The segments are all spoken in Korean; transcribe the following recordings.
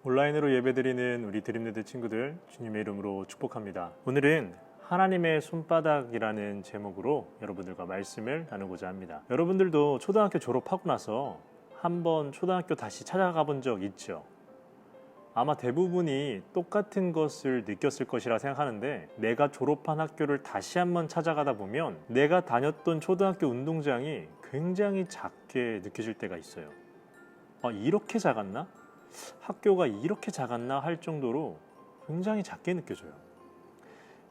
온라인으로 예배드리는 우리 드림레드 친구들 주님의 이름으로 축복합니다. 오늘은 하나님의 손바닥이라는 제목으로 여러분들과 말씀을 나누고자 합니다. 여러분들도 초등학교 졸업하고 나서 한번 초등학교 다시 찾아가 본 적 있죠? 아마 대부분이 똑같은 것을 느꼈을 것이라 생각하는데, 내가 졸업한 학교를 다시 한번 찾아가다 보면 내가 다녔던 초등학교 운동장이 굉장히 작게 느껴질 때가 있어요. 이렇게 작았나? 학교가 이렇게 작았나 할 정도로 굉장히 작게 느껴져요.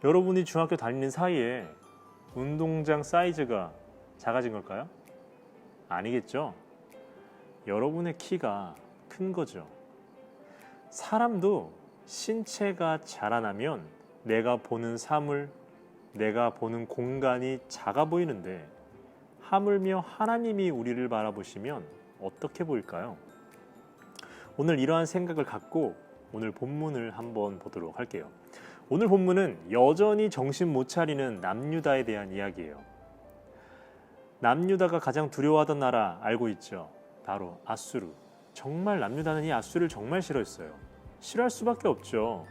여러분이 중학교 다니는 사이에 운동장 사이즈가 작아진 걸까요? 아니겠죠? 여러분의 키가 큰 거죠. 사람도 신체가 자라나면 내가 보는 사물, 내가 보는 공간이 작아 보이는데, 하물며 하나님이 우리를 바라보시면 어떻게 보일까요? 오늘 이러한 생각을 갖고 오늘 본문을 한번 보도록 할게요. 오늘 본문은 여전히 정신 못 차리는 남유다에 대한 이야기예요. 남유다가 가장 두려워하던 나라 알고 있죠? 바로 아수르. 정말 남유다는 이 아수르를 정말 싫어했어요. 싫어할 수밖에 없죠.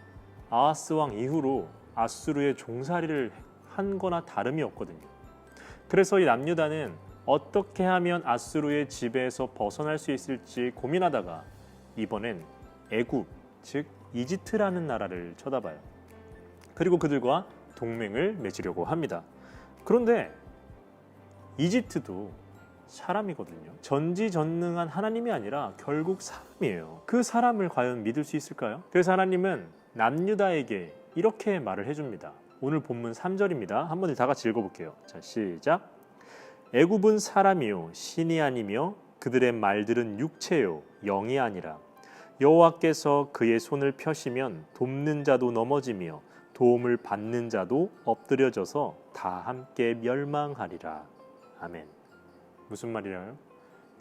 아하스 왕 이후로 아수르의 종살이를 한 거나 다름이 없거든요. 그래서 이 남유다는 어떻게 하면 아수르의 지배에서 벗어날 수 있을지 고민하다가 이번엔 애굽, 즉 이집트라는 나라를 쳐다봐요. 그리고 그들과 동맹을 맺으려고 합니다. 그런데 이집트도 사람이거든요. 전지전능한 하나님이 아니라 결국 사람이에요. 그 사람을 과연 믿을 수 있을까요? 그래서 하나님은 남유다에게 이렇게 말을 해줍니다. 오늘 본문 3절입니다. 한번 다 같이 읽어볼게요. 자, 시작. 애굽은 사람이요 신이 아니며 그들의 말들은 육체요 영이 아니라 여호와께서 그의 손을 펴시면 돕는 자도 넘어지며 도움을 받는 자도 엎드려져서 다 함께 멸망하리라. 아멘. 무슨 말이라요?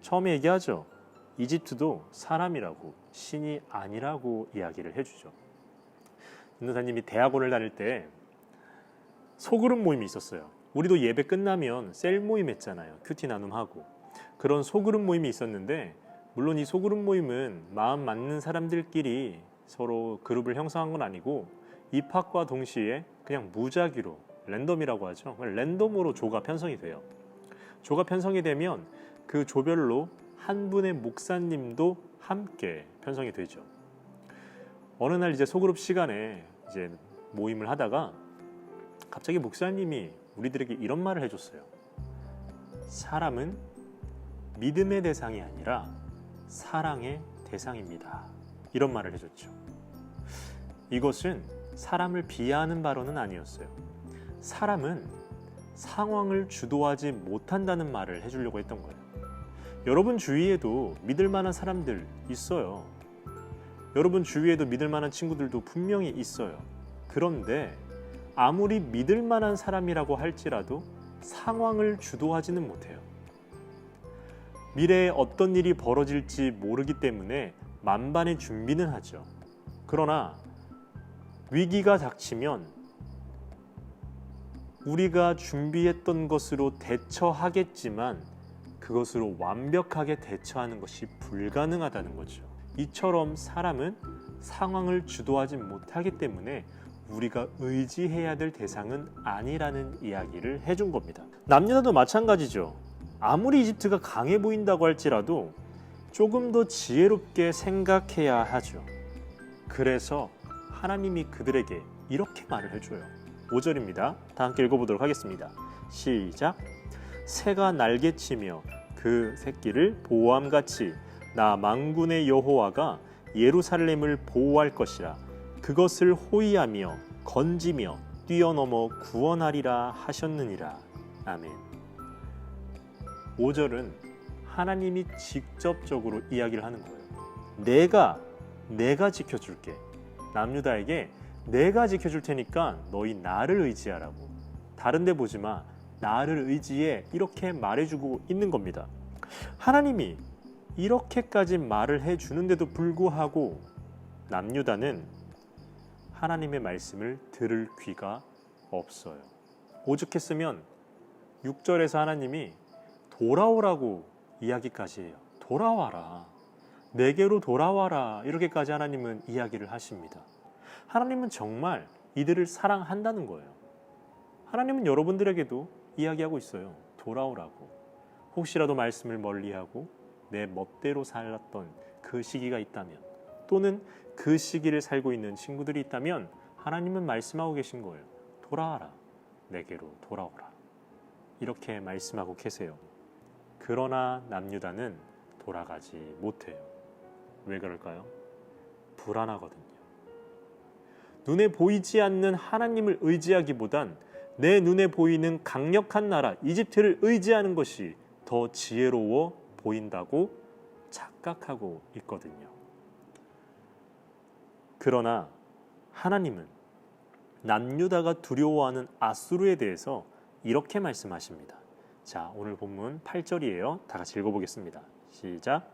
처음에 얘기하죠. 이집트도 사람이라고, 신이 아니라고 이야기를 해주죠. 전도사님이 대학원을 다닐 때 소그룹 모임이 있었어요. 우리도 예배 끝나면 셀 모임 했잖아요. 큐티 나눔하고. 그런 소그룹 모임이 있었는데, 물론 이 소그룹 모임은 마음 맞는 사람들끼리 서로 그룹을 형성한 건 아니고 입학과 동시에 그냥 무작위로, 랜덤이라고 하죠. 랜덤으로 조가 편성이 돼요. 조가 편성이 되면 그 조별로 한 분의 목사님도 함께 편성이 되죠. 어느 날 이제 소그룹 시간에 이제 모임을 하다가 갑자기 목사님이 우리들에게 이런 말을 해줬어요. 사람은 믿음의 대상이 아니라 사랑의 대상입니다. 이런 말을 해줬죠. 이것은 사람을 비하하는 발언은 아니었어요. 사람은 상황을 주도하지 못한다는 말을 해주려고 했던 거예요. 여러분 주위에도 믿을 만한 사람들 있어요. 여러분 주위에도 믿을 만한 친구들도 분명히 있어요. 그런데 아무리 믿을 만한 사람이라고 할지라도 상황을 주도하지는 못해요. 미래에 어떤 일이 벌어질지 모르기 때문에 만반의 준비는 하죠. 그러나 위기가 닥치면 우리가 준비했던 것으로 대처하겠지만 그것으로 완벽하게 대처하는 것이 불가능하다는 거죠. 이처럼 사람은 상황을 주도하지 못하기 때문에 우리가 의지해야 될 대상은 아니라는 이야기를 해준 겁니다. 남유다도 마찬가지죠. 아무리 이집트가 강해 보인다고 할지라도 조금 더 지혜롭게 생각해야 하죠. 그래서 하나님이 그들에게 이렇게 말을 해줘요. 5절입니다. 다 함께 읽어보도록 하겠습니다. 시작. 새가 날개치며 그 새끼를 보호함같이 나 만군의 여호와가 예루살렘을 보호할 것이라. 그것을 호위하며 건지며 뛰어넘어 구원하리라 하셨느니라. 아멘. 5절은 하나님이 직접적으로 이야기를 하는 거예요. 내가 지켜줄게. 남유다에게 내가 지켜줄 테니까 너희 나를 의지하라고. 다른 데 보지 마. 나를 의지해. 이렇게 말해주고 있는 겁니다. 하나님이 이렇게까지 말을 해주는데도 불구하고 남유다는 하나님의 말씀을 들을 귀가 없어요. 오죽했으면 6절에서 하나님이 돌아오라고 이야기까지 해요. 돌아와라. 내게로 돌아와라. 이렇게까지 하나님은 이야기를 하십니다. 하나님은 정말 이들을 사랑한다는 거예요. 하나님은 여러분들에게도 이야기하고 있어요. 돌아오라고. 혹시라도 말씀을 멀리하고 내 멋대로 살았던 그 시기가 있다면, 또는 그 시기를 살고 있는 친구들이 있다면 하나님은 말씀하고 계신 거예요. 돌아와라. 내게로 돌아오라. 이렇게 말씀하고 계세요. 그러나 남유다는 돌아가지 못해요. 왜 그럴까요? 불안하거든요. 눈에 보이지 않는 하나님을 의지하기보단 내 눈에 보이는 강력한 나라 이집트를 의지하는 것이 더 지혜로워 보인다고 착각하고 있거든요. 그러나 하나님은 남유다가 두려워하는 아수르에 대해서 이렇게 말씀하십니다. 자, 오늘 본문 8절이에요. 다 같이 읽어보겠습니다. 시작.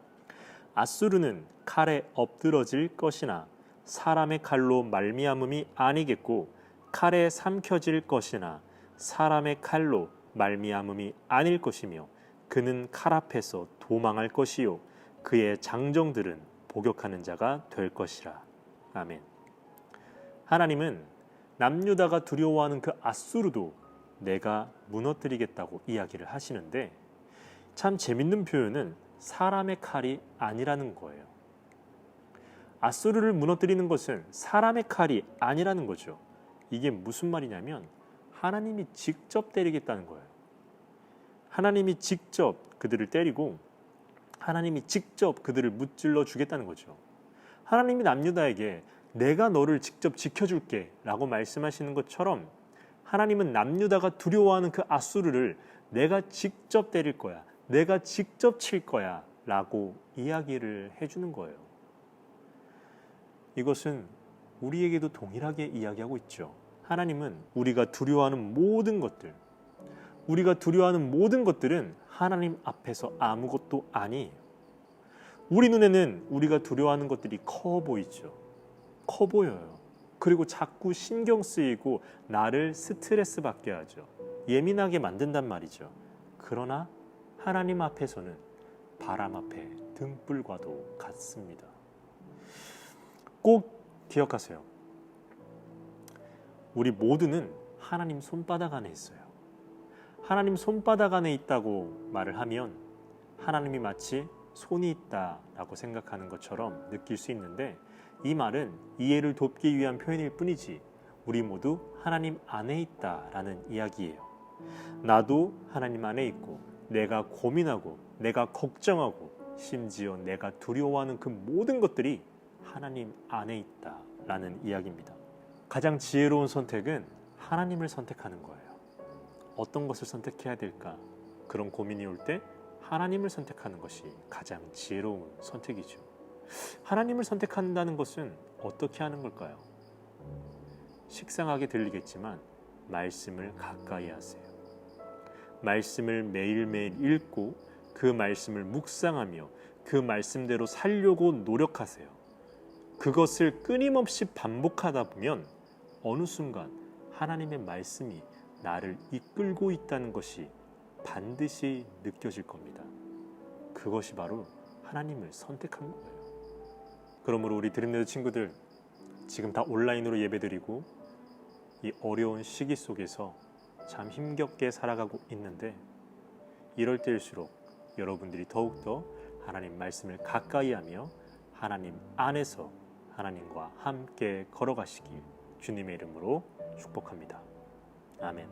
아수르는 칼에 엎드러질 것이나 사람의 칼로 말미암음이 아니겠고, 칼에 삼켜질 것이나 사람의 칼로 말미암음이 아닐 것이며, 그는 칼 앞에서 도망할 것이요 그의 장정들은 복역하는 자가 될 것이라. 아멘. 하나님은 남유다가 두려워하는 그 아수르도 내가 무너뜨리겠다고 이야기를 하시는데, 참 재밌는 표현은 사람의 칼이 아니라는 거예요. 아수르를 무너뜨리는 것은 사람의 칼이 아니라는 거죠. 이게 무슨 말이냐면 하나님이 직접 때리겠다는 거예요. 하나님이 직접 그들을 때리고 하나님이 직접 그들을 무찔러 주겠다는 거죠. 하나님이 남유다에게 내가 너를 직접 지켜줄게 라고 말씀하시는 것처럼, 하나님은 남유다가 두려워하는 그 아수르를 내가 직접 때릴 거야, 내가 직접 칠 거야 라고 이야기를 해주는 거예요. 이것은 우리에게도 동일하게 이야기하고 있죠. 하나님은 우리가 두려워하는 모든 것들은 하나님 앞에서 아무것도 아니에요. 우리 눈에는 우리가 두려워하는 것들이 커 보이죠. 커 보여요. 그리고 자꾸 신경 쓰이고 나를 스트레스 받게 하죠. 예민하게 만든단 말이죠. 그러나 하나님 앞에서는 바람 앞에 등불과도 같습니다. 꼭 기억하세요. 우리 모두는 하나님 손바닥 안에 있어요. 하나님 손바닥 안에 있다고 말을 하면 하나님이 마치 손이 있다라고 생각하는 것처럼 느낄 수 있는데, 이 말은 이해를 돕기 위한 표현일 뿐이지 우리 모두 하나님 안에 있다라는 이야기예요. 나도 하나님 안에 있고, 내가 고민하고 내가 걱정하고 심지어 내가 두려워하는 그 모든 것들이 하나님 안에 있다라는 이야기입니다. 가장 지혜로운 선택은 하나님을 선택하는 거예요. 어떤 것을 선택해야 될까? 그런 고민이 올 때 하나님을 선택하는 것이 가장 지혜로운 선택이죠. 하나님을 선택한다는 것은 어떻게 하는 걸까요? 식상하게 들리겠지만 말씀을 가까이 하세요. 말씀을 매일매일 읽고 그 말씀을 묵상하며 그 말씀대로 살려고 노력하세요. 그것을 끊임없이 반복하다 보면 어느 순간 하나님의 말씀이 나를 이끌고 있다는 것이 반드시 느껴질 겁니다. 그것이 바로 하나님을 선택한 거예요. 그러므로 우리 드림레드 친구들, 지금 다 온라인으로 예배드리고 이 어려운 시기 속에서 참 힘겹게 살아가고 있는데, 이럴 때일수록 여러분들이 더욱더 하나님 말씀을 가까이 하며 하나님 안에서 하나님과 함께 걸어가시길 주님의 이름으로 축복합니다. 아멘.